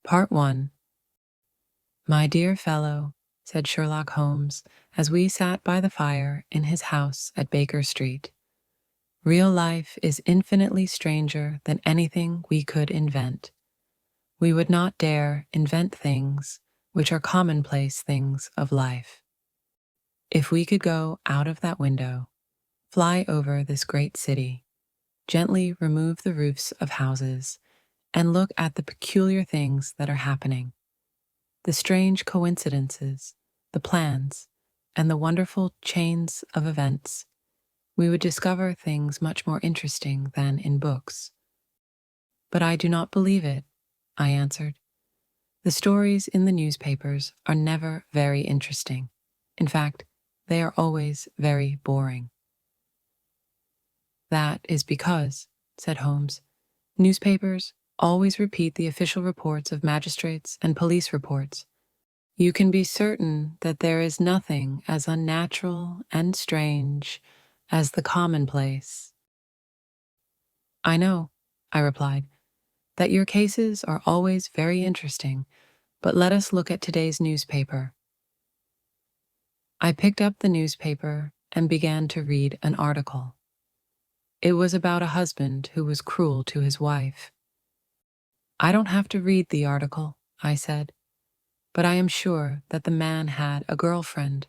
Part 1. My dear fellow, said Sherlock Holmes as we sat by the fire in his house at Baker Street, real life is infinitely stranger than anything we could invent. We would not dare invent things which are commonplace things of life. If we could go out of that window, fly over this great city, gently remove the roofs of houses, and look at the peculiar things that are happening, the strange coincidences, the plans, and the wonderful chains of events, we would discover things much more interesting than in books. But I do not believe it, I answered. The stories in the newspapers are never very interesting. In fact, they are always very boring. That is because, said Holmes, newspapers always repeat the official reports of magistrates and police reports. You can be certain that there is nothing as unnatural and strange as the commonplace. I know, I replied, that your cases are always very interesting, but let us look at today's newspaper. I picked up the newspaper and began to read an article. It was about a husband who was cruel to his wife. I don't have to read the article, I said, but I am sure that the man had a girlfriend,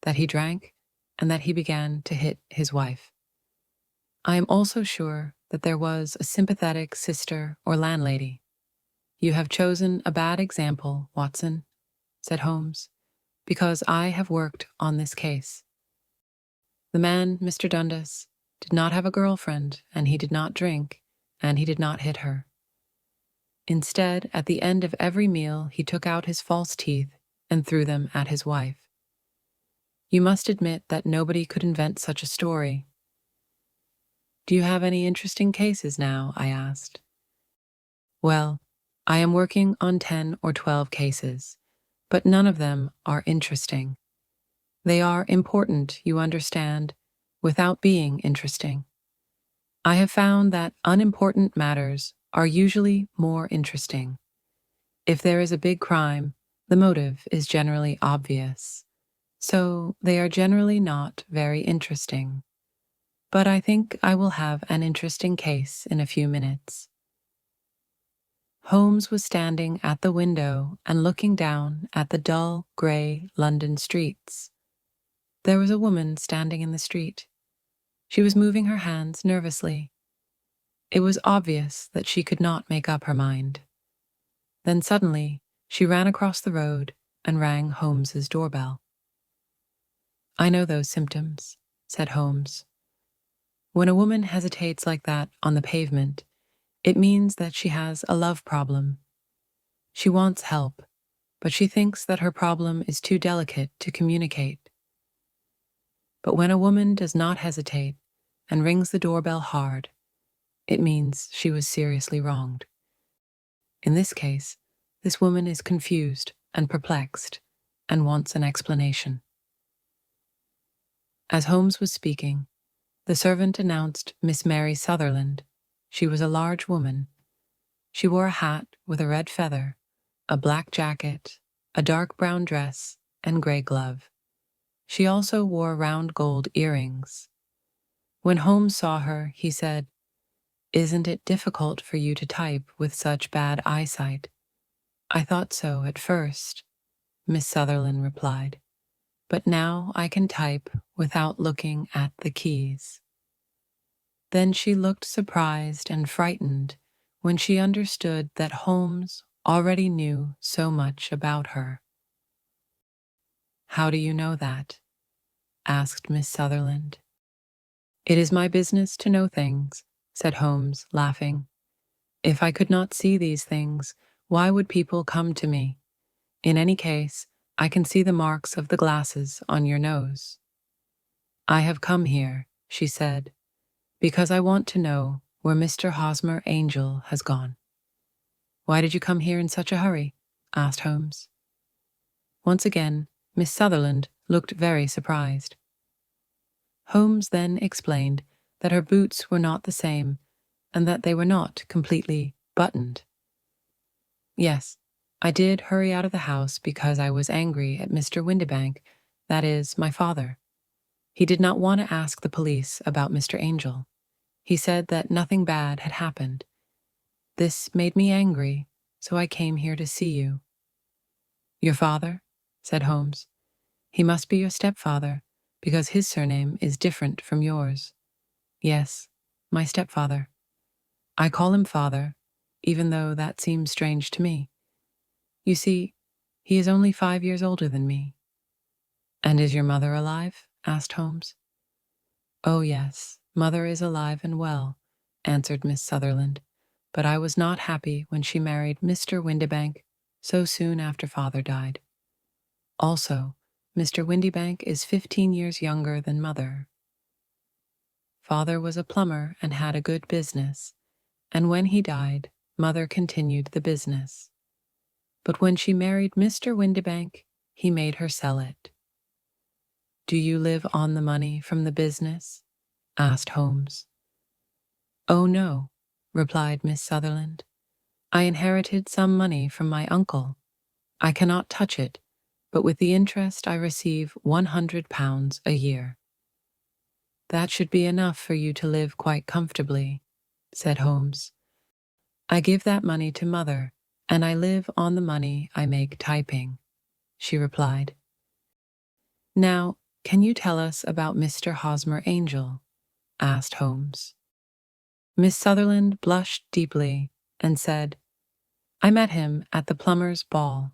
that he drank, and that he began to hit his wife. I am also sure that there was a sympathetic sister or landlady. You have chosen a bad example, Watson, said Holmes, because I have worked on this case. The man, Mr. Dundas, did not have a girlfriend, and he did not drink, and he did not hit her. Instead, at the end of every meal, he took out his false teeth and threw them at his wife. You must admit that nobody could invent such a story. Do you have any interesting cases now? I asked. Well, I am working on 10 or 12 cases, but none of them are interesting. They are important, you understand, without being interesting. I have found that unimportant matters are usually more interesting. If there is a big crime, the motive is generally obvious, so they are generally not very interesting. But I think I will have an interesting case in a few minutes. Holmes was standing at the window and looking down at the dull, grey London streets. There was a woman standing in the street. She was moving her hands nervously. It was obvious that she could not make up her mind. Then suddenly, she ran across the road and rang Holmes's doorbell. I know those symptoms, said Holmes. When a woman hesitates like that on the pavement, it means that she has a love problem. She wants help, but she thinks that her problem is too delicate to communicate. But when a woman does not hesitate and rings the doorbell hard, it means she was seriously wronged. In this case, this woman is confused and perplexed and wants an explanation. As Holmes was speaking, the servant announced Miss Mary Sutherland. She was a large woman. She wore a hat with a red feather, a black jacket, a dark brown dress, and grey glove. She also wore round gold earrings. When Holmes saw her, he said, "Isn't it difficult for you to type with such bad eyesight?" "I thought so at first," Miss Sutherland replied, "but now I can type without looking at the keys." Then she looked surprised and frightened when she understood that Holmes already knew so much about her. "How do you know that?" asked Miss Sutherland. "It is my business to know things," said Holmes, laughing. "If I could not see these things, why would people come to me? In any case, I can see the marks of the glasses on your nose." "I have come here," she said, "because I want to know where Mr. Hosmer Angel has gone." "Why did you come here in such a hurry?" asked Holmes. Once again, Miss Sutherland looked very surprised. Holmes then explained that her boots were not the same and that they were not completely buttoned. Yes, I did hurry out of the house because I was angry at Mr. Windibank, that is, my father. He did not want to ask the police about Mr. Angel. He said that nothing bad had happened. This made me angry, so I came here to see you." "Your father?" said Holmes. "He must be your stepfather, because his surname is different from yours." "Yes, my stepfather. I call him father, even though that seems strange to me. You see, he is only 5 years older than me." "And is your mother alive?" asked Holmes. "Oh, yes, mother is alive and well," answered Miss Sutherland, "but I was not happy when she married Mr. Windibank so soon after father died. Also, Mr. Windibank is 15 years younger than mother. Father was a plumber and had a good business, and when he died, mother continued the business. But when she married Mr. Windibank, he made her sell it." "Do you live on the money from the business?" asked Holmes. "Oh, no," replied Miss Sutherland. "I inherited some money from my uncle. I cannot touch it, but with the interest I receive £100 a year." "That should be enough for you to live quite comfortably," said Holmes. "I give that money to mother, and I live on the money I make typing," she replied. "Now, can you tell us about Mr. Hosmer Angel?" asked Holmes. Miss Sutherland blushed deeply and said, "I met him at the plumber's ball.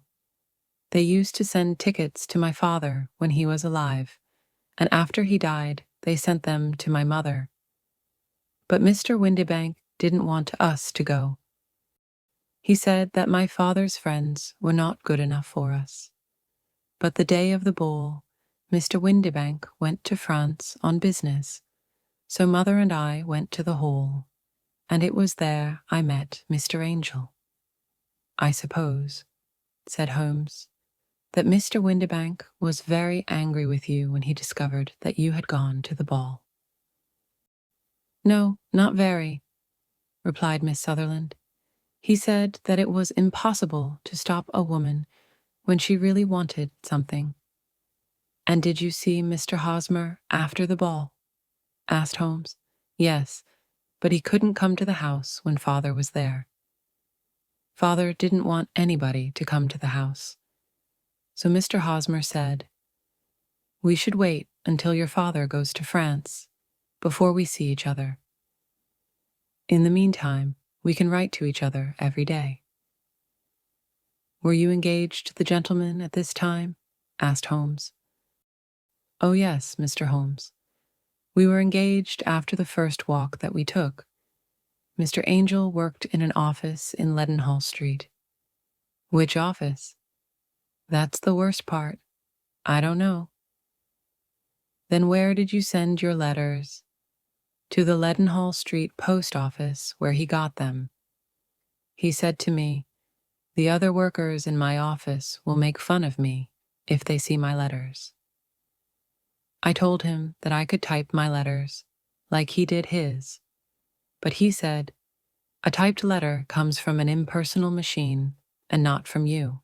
They used to send tickets to my father when he was alive, and after he died, they sent them to my mother. But Mr. Windibank didn't want us to go. He said that my father's friends were not good enough for us. But the day of the ball, Mr. Windibank went to France on business, so mother and I went to the hall, and it was there I met Mr. Angel. I suppose," said Holmes, "that Mr. Windibank was very angry with you when he discovered that you had gone to the ball." "No, not very," replied Miss Sutherland. "He said that it was impossible to stop a woman when she really wanted something." "And did you see Mr. Hosmer after the ball?" asked Holmes. "Yes, but he couldn't come to the house when father was there. Father didn't want anybody to come to the house. So Mr. Hosmer said, 'We should wait until your father goes to France before we see each other. In the meantime, we can write to each other every day.'" "Were you engaged to the gentleman at this time?" asked Holmes. "Oh, yes, Mr. Holmes. We were engaged after the first walk that we took. Mr. Angel worked in an office in Leadenhall Street." "Which office?" "That's the worst part. I don't know." "Then where did you send your letters?" "To the Leadenhall Street post office, where he got them. He said to me, 'The other workers in my office will make fun of me if they see my letters.' I told him that I could type my letters, like he did his, but he said, 'A typed letter comes from an impersonal machine and not from you.'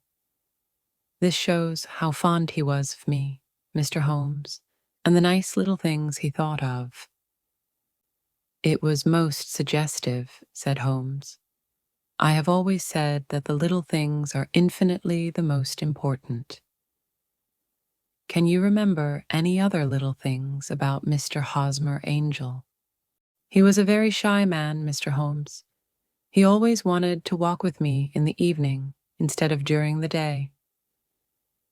This shows how fond he was of me, Mr. Holmes, and the nice little things he thought of." "It was most suggestive," said Holmes. "I have always said that the little things are infinitely the most important." "Can you remember any other little things about Mr. Hosmer Angel?" "He was a very shy man, Mr. Holmes. He always wanted to walk with me in the evening instead of during the day.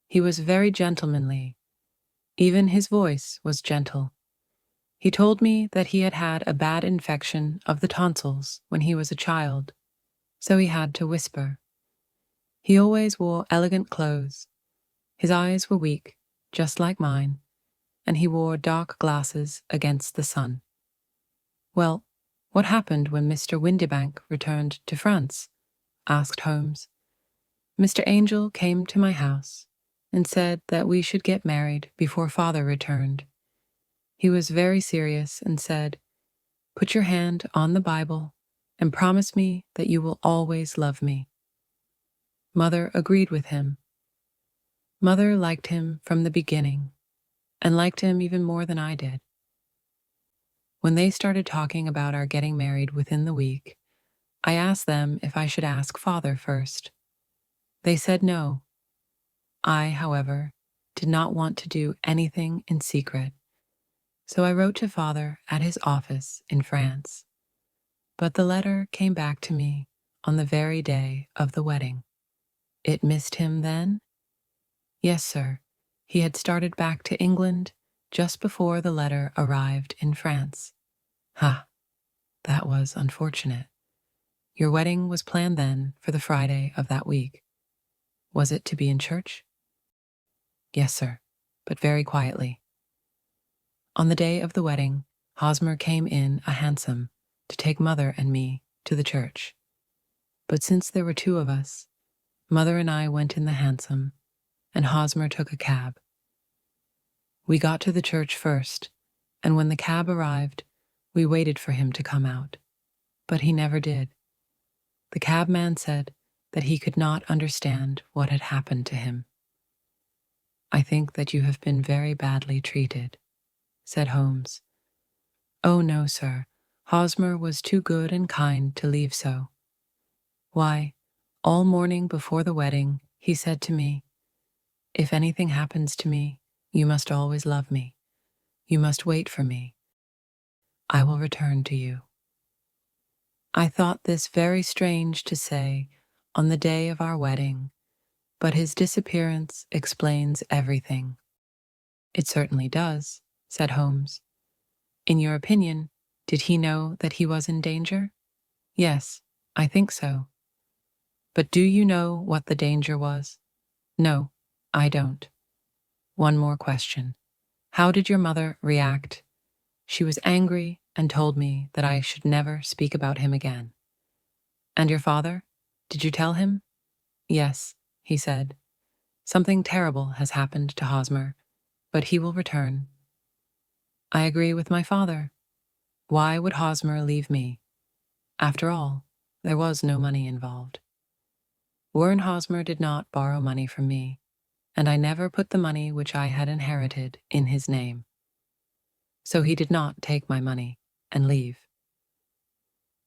He was very gentlemanly. Even his voice was gentle. He told me that he had had a bad infection of the tonsils when he was a child, so he had to whisper. He always wore elegant clothes. His eyes were weak, just like mine, and he wore dark glasses against the sun." "Well, what happened when Mr. Windibank returned to France?" asked Holmes. "Mr. Angel came to my house and said that we should get married before father returned. He was very serious and said, 'Put your hand on the Bible and promise me that you will always love me.' Mother agreed with him. Mother liked him from the beginning, and liked him even more than I did. When they started talking about our getting married within the week, I asked them if I should ask Father first. They said no. I, however, did not want to do anything in secret, so I wrote to Father at his office in France. But the letter came back to me on the very day of the wedding. It missed him then? Yes, sir. He had started back to England just before the letter arrived in France. Ha, that was unfortunate. Your wedding was planned then for the Friday of that week. Was it to be in church? Yes, sir, but very quietly. On the day of the wedding, Hosmer came in a hansom to take Mother and me to the church. But since there were two of us, Mother and I went in the hansom, and Hosmer took a cab. We got to the church first, and when the cab arrived, we waited for him to come out. But he never did. The cabman said that he could not understand what had happened to him. I think that you have been very badly treated, said Holmes. Oh, no, sir. Hosmer was too good and kind to leave so. Why, all morning before the wedding, he said to me, if anything happens to me, you must always love me. You must wait for me. I will return to you. I thought this very strange to say on the day of our wedding, but his disappearance explains everything. It certainly does, said Holmes. In your opinion, did he know that he was in danger? Yes, I think so. But do you know what the danger was? No, I don't. One more question. How did your mother react? She was angry and told me that I should never speak about him again. And your father? Did you tell him? Yes, he said. Something terrible has happened to Hosmer, but he will return. I agree with my father. Why would Hosmer leave me? After all, there was no money involved. Warren Hosmer did not borrow money from me, and I never put the money which I had inherited in his name. So he did not take my money and leave.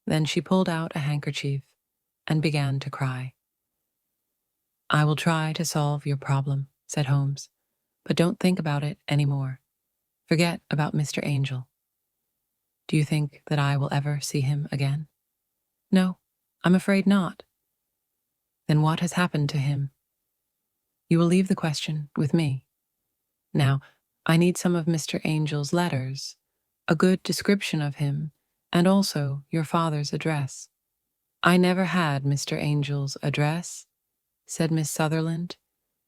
Then she pulled out a handkerchief and began to cry. I will try to solve your problem, said Holmes, but don't think about it any more. Forget about Mr. Angel. Do you think that I will ever see him again? No, I'm afraid not. Then what has happened to him? You will leave the question with me. Now, I need some of Mr. Angel's letters, a good description of him, and also your father's address. I never had Mr. Angel's address, said Miss Sutherland,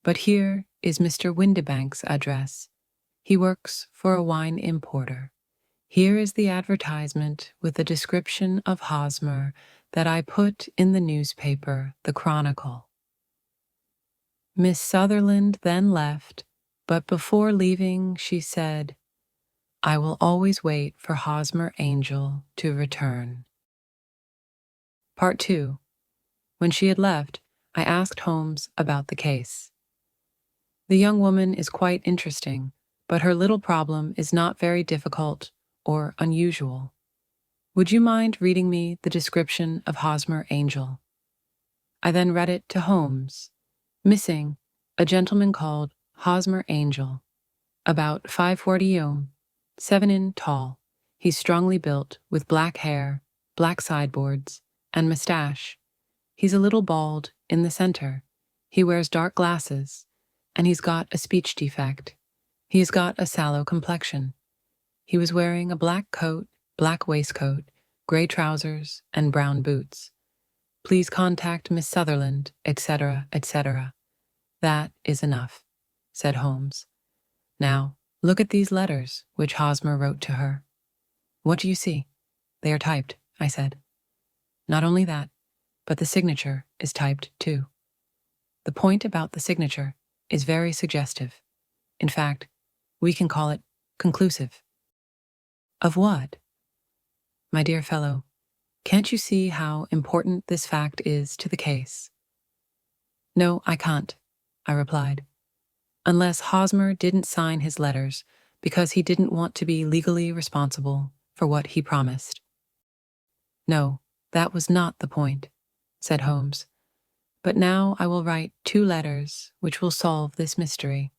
but here is Mr. Windibank's address. He works for a wine importer. Here is the advertisement with a description of Hosmer that I put in the newspaper, the Chronicle. Miss Sutherland then left, but before leaving she said, I will always wait for Hosmer Angel to return. Part 2. When she had left, I asked Holmes about the case. The young woman is quite interesting, but her little problem is not very difficult or unusual. Would you mind reading me the description of Hosmer Angel? I then read it to Holmes. Missing, a gentleman called Hosmer Angel, about 5'40", 7 in tall. He's strongly built, with black hair, black sideboards, and mustache. He's a little bald in the center. He wears dark glasses, and he's got a speech defect. He's got a sallow complexion. He was wearing a black coat, black waistcoat, gray trousers, and brown boots. Please contact Miss Sutherland, etc., etc. That is enough, said Holmes. Now, look at these letters which Hosmer wrote to her. What do you see? They are typed, I said. Not only that, but the signature is typed too. The point about the signature is very suggestive. In fact, we can call it conclusive. Of what? My dear fellow, can't you see how important this fact is to the case? No, I can't, I replied, unless Hosmer didn't sign his letters because he didn't want to be legally responsible for what he promised. No, that was not the point, said Holmes. But now I will write 2 letters which will solve this mystery.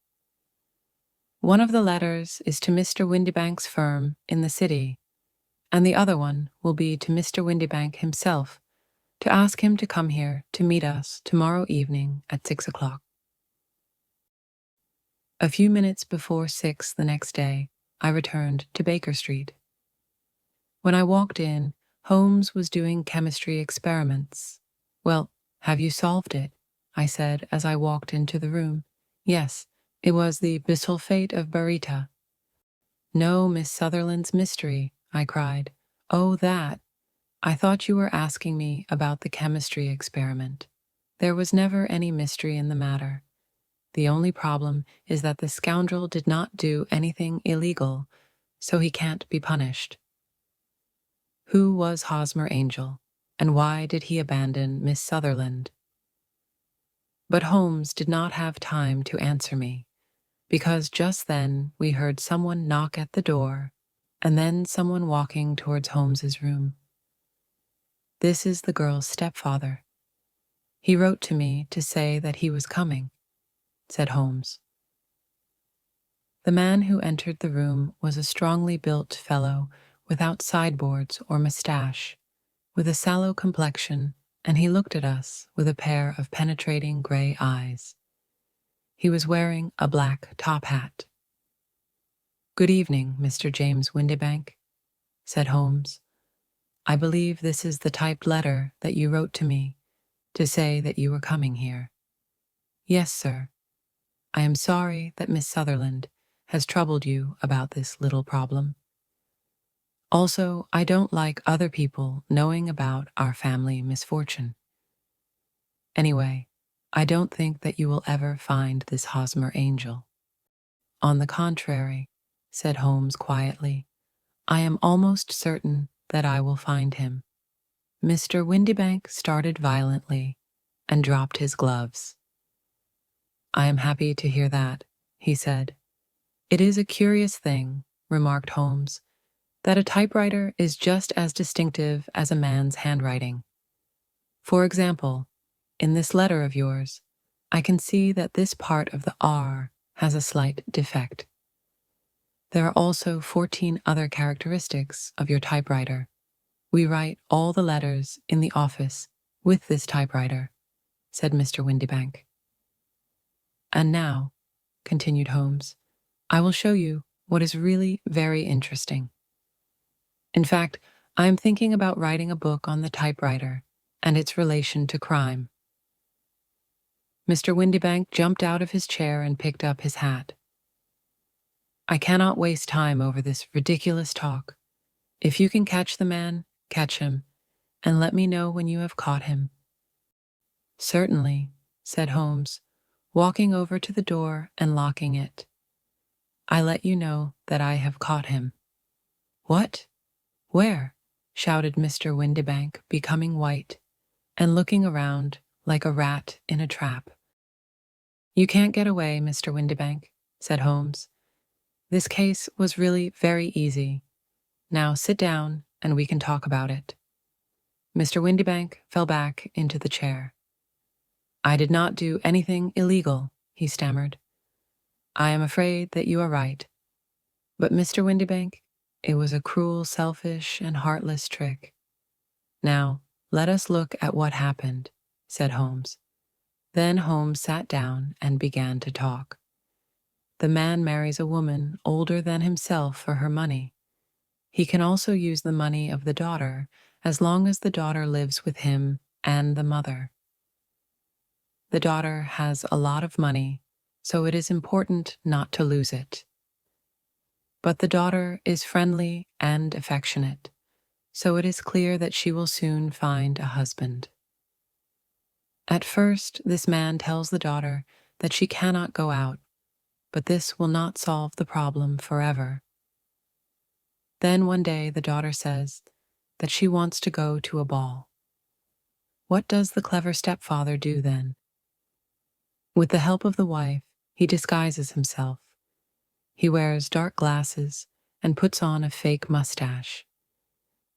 One of the letters is to Mr. Windibank's firm in the city, and the other one will be to Mr. Windibank himself to ask him to come here to meet us tomorrow evening at 6 o'clock. A few minutes before 6 the next day, I returned to Baker Street. When I walked in, Holmes was doing chemistry experiments. Well, have you solved it? I said as I walked into the room. Yes, it was the bisulfate of baryta. No, Miss Sutherland's mystery, I cried. Oh, that. I thought you were asking me about the chemistry experiment. There was never any mystery in the matter. The only problem is that the scoundrel did not do anything illegal, so he can't be punished. Who was Hosmer Angel, and why did he abandon Miss Sutherland? But Holmes did not have time to answer me, because just then we heard someone knock at the door, and then someone walking towards Holmes's room. This is the girl's stepfather. He wrote to me to say that he was coming, said Holmes. The man who entered the room was a strongly built fellow without sideboards or mustache, with a sallow complexion, and he looked at us with a pair of penetrating gray eyes. He was wearing a black top hat. Good evening, Mr. James Windibank, said Holmes. I believe this is the typed letter that you wrote to me to say that you were coming here. Yes, sir. I am sorry that Miss Sutherland has troubled you about this little problem. Also, I don't like other people knowing about our family misfortune. Anyway, I don't think that you will ever find this Hosmer Angel. On the contrary, said Holmes quietly, I am almost certain that I will find him. Mr. Windibank started violently and dropped his gloves. I am happy to hear that, he said. It is a curious thing, remarked Holmes, that a typewriter is just as distinctive as a man's handwriting. For example, in this letter of yours, I can see that this part of the R has a slight defect. There are also 14 other characteristics of your typewriter. We write all the letters in the office with this typewriter, said Mr. Windibank. And now, continued Holmes, I will show you what is really very interesting. In fact, I am thinking about writing a book on the typewriter and its relation to crime. Mr. Windibank jumped out of his chair and picked up his hat. I cannot waste time over this ridiculous talk. If you can catch the man, catch him, and let me know when you have caught him. Certainly, said Holmes, walking over to the door and locking it. I let you know that I have caught him. What? Where? Shouted Mr. Windibank, becoming white and looking around like a rat in a trap. You can't get away, Mr. Windibank, said Holmes. This case was really very easy. Now sit down and we can talk about it. Mr. Windibank fell back into the chair. I did not do anything illegal, he stammered. I am afraid that you are right. But, Mr. Windibank, it was a cruel, selfish, and heartless trick. Now, let us look at what happened, said Holmes. Then Holmes sat down and began to talk. The man marries a woman older than himself for her money. He can also use the money of the daughter as long as the daughter lives with him and the mother. The daughter has a lot of money, so it is important not to lose it. But the daughter is friendly and affectionate, so it is clear that she will soon find a husband. At first, this man tells the daughter that she cannot go out, but this will not solve the problem forever. Then one day the daughter says that she wants to go to a ball. What does the clever stepfather do then? With the help of the wife, he disguises himself. He wears dark glasses and puts on a fake mustache.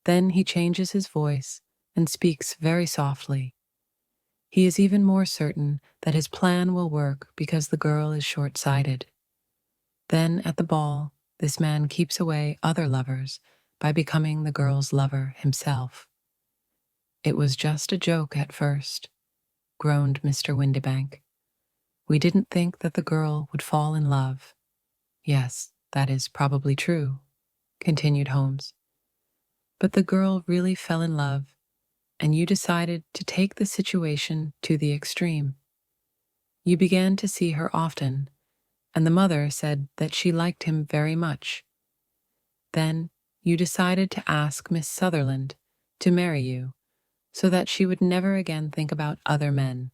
Then he changes his voice and speaks very softly. He is even more certain that his plan will work because the girl is short-sighted. Then, at the ball, this man keeps away other lovers by becoming the girl's lover himself. "It was just a joke at first," groaned Mr. Windibank. "We didn't think that the girl would fall in love." "Yes, that is probably true," continued Holmes. "But the girl really fell in love, and you decided to take the situation to the extreme. You began to see her often, and the mother said that she liked him very much. Then you decided to ask Miss Sutherland to marry you so that she would never again think about other men.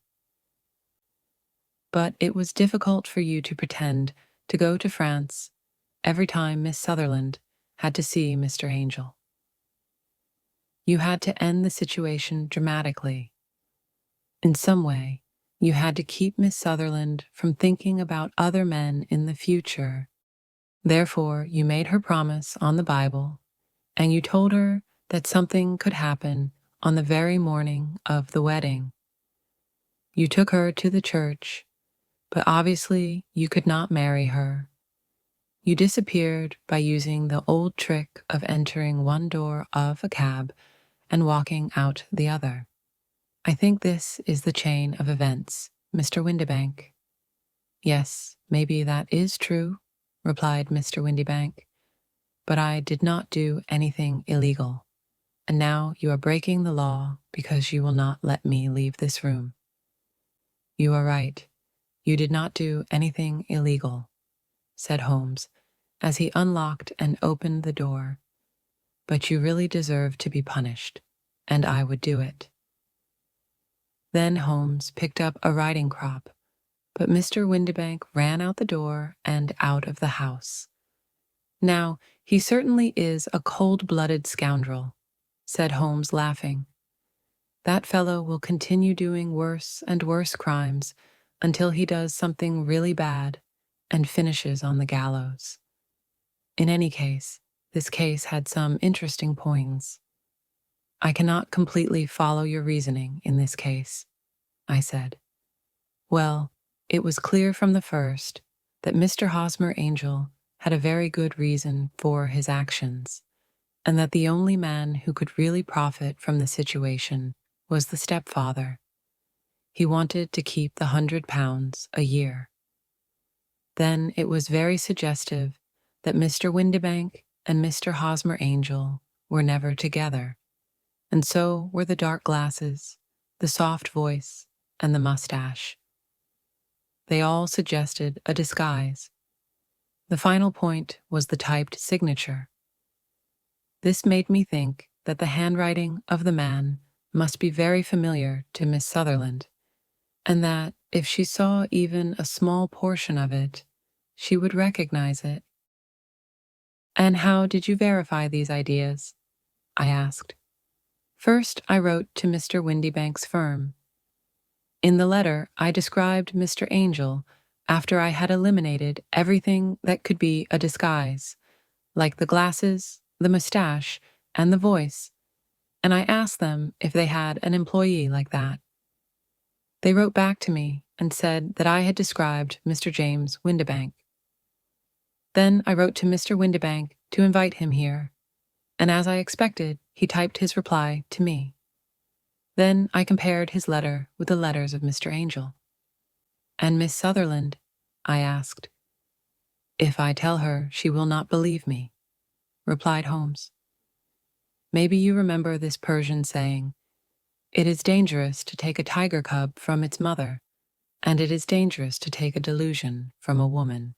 But it was difficult for you to pretend to go to France every time Miss Sutherland had to see Mr. Angel. You had to end the situation dramatically. In some way, you had to keep Miss Sutherland from thinking about other men in the future. Therefore, you made her promise on the Bible, and you told her that something could happen on the very morning of the wedding. You took her to the church, but obviously you could not marry her. You disappeared by using the old trick of entering one door of a cab and walking out the other. I think this is the chain of events, Mr. Windibank. Yes, maybe that is true, replied Mr. Windibank, but I did not do anything illegal, and now you are breaking the law because you will not let me leave this room. You are right. You did not do anything illegal, said Holmes, as he unlocked and opened the door. But you really deserve to be punished, and I would do it. Then Holmes picked up a riding crop, but Mr. Windibank ran out the door and out of the house. Now, he certainly is a cold-blooded scoundrel, said Holmes, laughing. That fellow will continue doing worse and worse crimes until he does something really bad and finishes on the gallows. In any case, this case had some interesting points. I cannot completely follow your reasoning in this case, I said. Well, it was clear from the first that Mr. Hosmer Angel had a very good reason for his actions, and that the only man who could really profit from the situation was the stepfather. He wanted to keep the £100 a year. Then it was very suggestive that Mr. Windibank and Mr. Hosmer Angel were never together, and so were the dark glasses, the soft voice, and the mustache. They all suggested a disguise. The final point was the typed signature. This made me think that the handwriting of the man must be very familiar to Miss Sutherland, and that if she saw even a small portion of it, she would recognize it. And how did you verify these ideas? I asked. First, I wrote to Mr. Windibank's firm. In the letter, I described Mr. Angel after I had eliminated everything that could be a disguise, like the glasses, the mustache, and the voice, and I asked them if they had an employee like that. They wrote back to me and said that I had described Mr. James Windibank. Then I wrote to Mr. Windibank to invite him here, and as I expected, he typed his reply to me. Then I compared his letter with the letters of Mr. Angel. And Miss Sutherland? I asked. If I tell her, she will not believe me, replied Holmes. Maybe you remember this Persian saying, "It is dangerous to take a tiger cub from its mother, and it is dangerous to take a delusion from a woman."